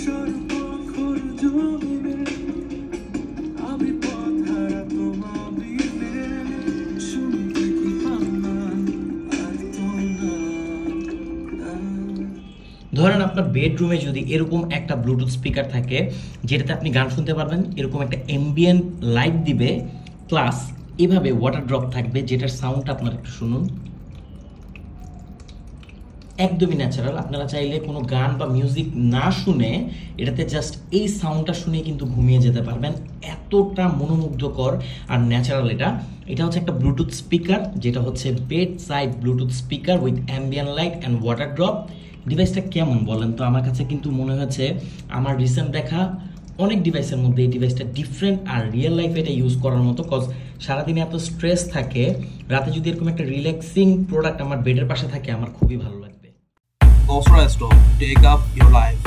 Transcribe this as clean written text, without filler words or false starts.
ধরেন আপনার বেডরুমে যদি এরকম একটা ব্লুটুথ স্পিকার থাকে যেটাতে আপনি গান শুনতে পারবেন, এরকম একটা অ্যাম্বিয়েন্ট লাইট দিবে, প্লাস এভাবে ওয়াটার ড্রপ থাকবে যেটার সাউন্ড আপনারা একটু শুনুন, একদমই ন্যাচারাল। আপনারা চাইলে কোনো গান বা মিউজিক না শুনে এটাতে জাস্ট এই সাউন্ডটা শুনে কিন্তু ঘুমিয়ে যেতে পারবেন, এতটা মনোমুগ্ধকর আর ন্যাচারাল। এটা হচ্ছে একটা ব্লুটুথ স্পিকার, যেটা হচ্ছে bed side Bluetooth speaker with ambient light and water drop. ডিভাইসটা কেমন বলেন তো? আমার কাছে কিন্তু মনে হচ্ছে আমার রিসেন্ট দেখা অনেক ডিভাইসের মধ্যে এই ডিভাইসটা ডিফারেন্ট আর রিয়েল লাইফে এটা ইউজ করার মতো। কজ সারাদিনে এত স্ট্রেস থাকে, রাতে যদি এরকম একটা রিল্যাক্সিং প্রোডাক্ট আমার বেডের পাশে থাকে আমার খুবই ভালো লাগবে। Ghostwriter Store, take up your life.